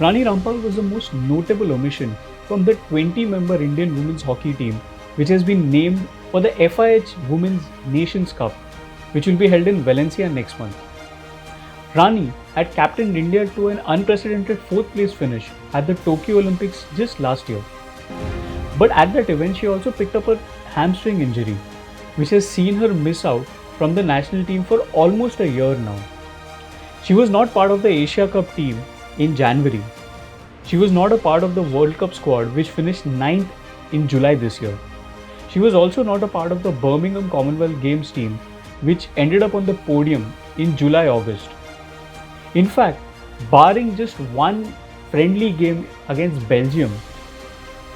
Rani Rampal was the most notable omission from the 20-member Indian women's hockey team, which has been named for the FIH Women's Nations Cup, which will be held in Valencia next month. Rani had captained India to an unprecedented 4th place finish at the Tokyo Olympics just last year. But at that event, she also picked up a hamstring injury, which has seen her miss out from the national team for almost a year now. She was not part of the Asia Cup team in January. She was not a part of the World Cup squad, which finished 9th in July this year. She was also not a part of the Birmingham Commonwealth Games team, which ended up on the podium in July-August. In fact, barring just one friendly game against Belgium,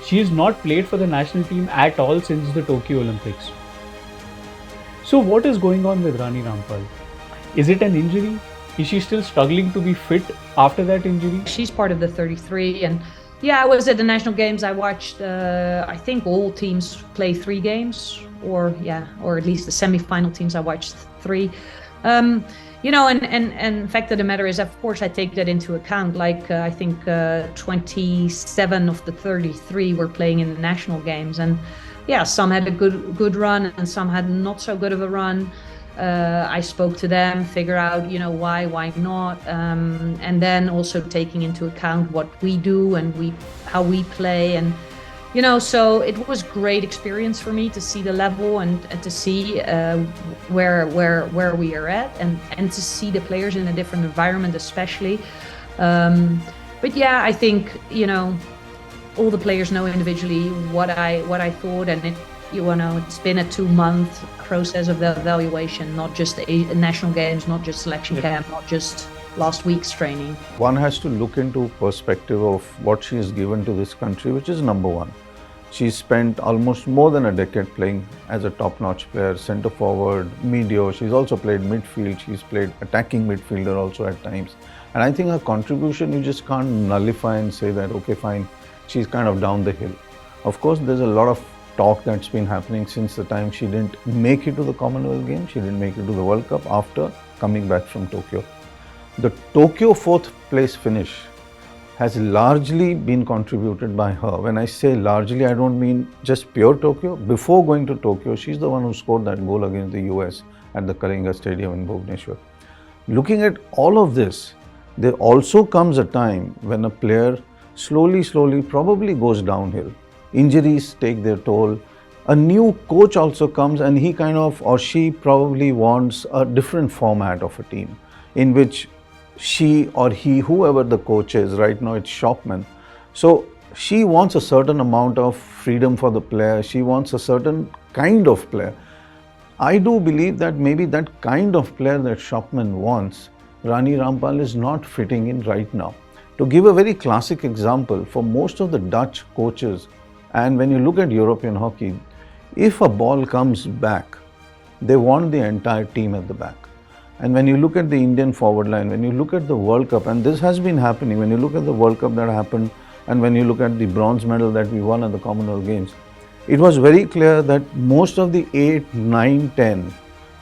she has not played for the national team at all since the Tokyo Olympics. So what is going on with Rani Rampal? Is it an injury? Is she still struggling to be fit after that injury? She's part of the 33, and I was at the national games. I watched, I think all teams play 3 games, or at least the semi-final teams. I watched 3. And the fact of the matter is, of course, I take that into account. Like I think 27 of the 33 were playing in the national games, and some had a good run, and some had not so good of a run. I spoke to them, figure out, why not, and then also taking into account what we do and how we play, and so it was great experience for me to see the level and to see where we are at, and to see the players in a different environment, especially. But I think all the players know individually what I thought, and it's been a 2-month process of the evaluation, not just the national games, not just selection camp, not just last week's training. One has to look into perspective of what she has given to this country, which is number one. She's spent almost more than a decade playing as a top-notch player, centre forward, medio. She's also played midfield. She's played attacking midfielder also at times. And I think her contribution, you just can't nullify and say that, okay, fine, she's kind of down the hill. Of course, there's a lot of talk that's been happening since the time she didn't make it to the Commonwealth Games. She didn't make it to the World Cup after coming back from Tokyo. The Tokyo 4th place finish has largely been contributed by her. When I say largely, I don't mean just pure Tokyo. Before going to Tokyo, she's the one who scored that goal against the US at the Kalinga Stadium in Bhubaneswar. Looking at all of this, there also comes a time when a player slowly probably goes downhill. Injuries take their toll. A new coach also comes, and he or she probably wants a different format of a team in which she or he, whoever the coach is, right now it's Schopman. So she wants a certain amount of freedom for the player. She wants a certain kind of player. I do believe that maybe that kind of player that Schopman wants, Rani Rampal is not fitting in right now. To give a very classic example, for most of the Dutch coaches, and when you look at European hockey, if a ball comes back, they want the entire team at the back. And when you look at the Indian forward line, when you look at the World Cup, and this has been happening, when you look at the World Cup that happened, and when you look at the bronze medal that we won at the Commonwealth Games, it was very clear that most of the 8, 9, 10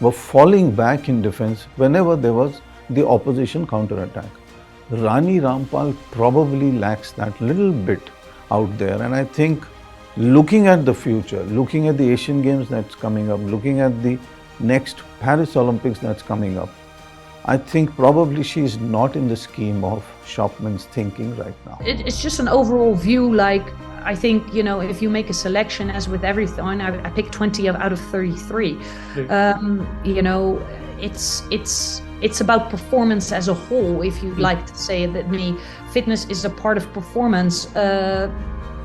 were falling back in defense whenever there was the opposition counter-attack. Rani Rampal probably lacks that little bit out there, and I think looking at the future, looking at the Asian Games that's coming up, looking at the next Paris Olympics that's coming up, I think probably she's not in the scheme of Schopman's thinking right now. It's just an overall view. Like, I think, if you make a selection, as with everything, I picked 20 out of 33. It's about performance as a whole, if you'd like to say it that me. Fitness is a part of performance.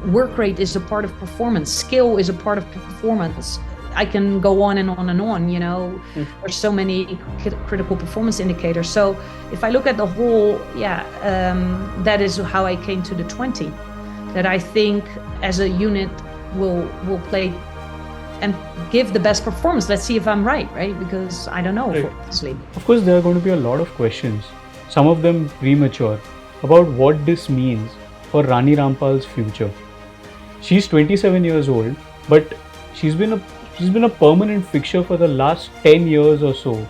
Work rate is a part of performance. Skill is a part of performance. I can go on and on and on, There's so many critical performance indicators. So if I look at the whole, that is how I came to the 20. That I think as a unit will play and give the best performance. Let's see if I'm right? Because I don't know, obviously. Of course, there are going to be a lot of questions, some of them premature, about what this means for Rani Rampal's future. She's 27 years old, but she's been a permanent fixture for the last 10 years or so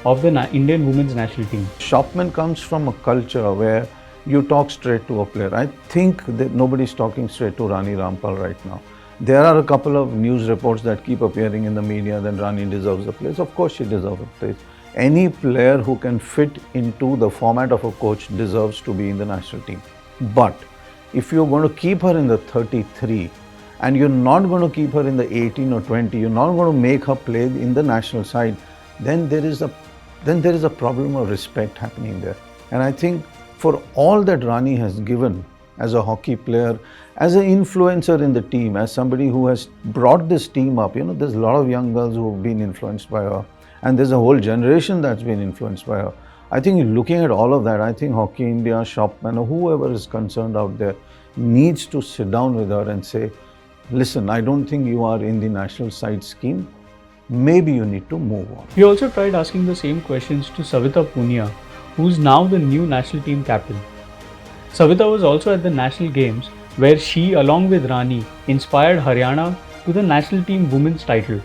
of the Indian women's national team. Schopman comes from a culture where you talk straight to a player. I think that nobody's talking straight to Rani Rampal right now. There are a couple of news reports that keep appearing in the media that Rani deserves a place. Of course she deserves a place. Any player who can fit into the format of a coach deserves to be in the national team. But if you're going to keep her in the 33 and you're not going to keep her in the 18 or 20, you're not going to make her play in the national side, then there is a problem of respect happening there. And I think for all that Rani has given as a hockey player, as an influencer in the team, as somebody who has brought this team up, there's a lot of young girls who have been influenced by her, and there's a whole generation that's been influenced by her. I think looking at all of that, I think Hockey India, Schopman, or whoever is concerned out there needs to sit down with her and say, listen, I don't think you are in the national side scheme. Maybe you need to move on. We also tried asking the same questions to Savita Punia, who's now the new national team captain. Savita was also at the national games where she, along with Rani, inspired Haryana to the national team women's title.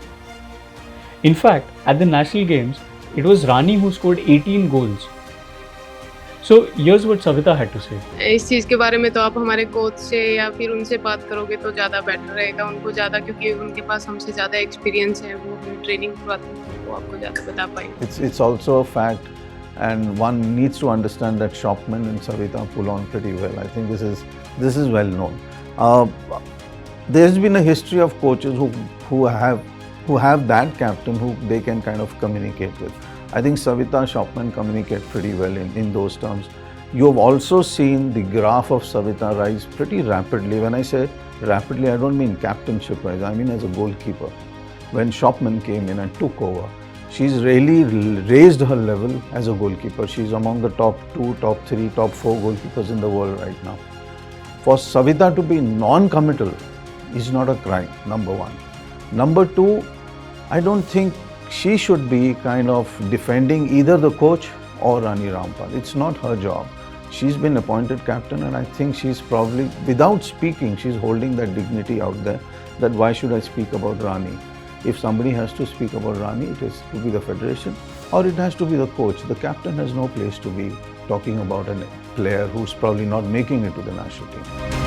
In fact, at the national games, it was Rani who scored 18 goals. So here's what Savita had to say. इस चीज़ के बारे में तो आप हमारे coach से या फिर उनसे बात करोगे तो ज़्यादा बेटर रहेगा, उनको ज़्यादा, क्योंकि उनके पास हमसे ज़्यादा एक्सपीरियंस है, वो हमें ट्रेनिंग करवाते हैं, वो आपको ज़्यादा बता पाएंगे. It's also a fact, and one needs to understand that Schopman and Savita pull on pretty well. I think this is well known. There's been a history of coaches who have that captain who they can kind of communicate with. I think Savita, Schopman communicate pretty well in those terms. You've also seen the graph of Savita rise pretty rapidly. When I say rapidly, I don't mean captainship wise, I mean as a goalkeeper. When Schopman came in and took over, she's really raised her level as a goalkeeper. She's among the top 2, top 3, top 4 goalkeepers in the world right now. For Savita to be non-committal is not a crime, number one. Number two, I don't think she should be kind of defending either the coach or Rani Rampal. It's not her job. She's been appointed captain, and I think she's probably, without speaking, she's holding that dignity out there that why should I speak about Rani? If somebody has to speak about Rani, it is to be the federation or it has to be the coach. The captain has no place to be talking about a player who's probably not making it to the national team.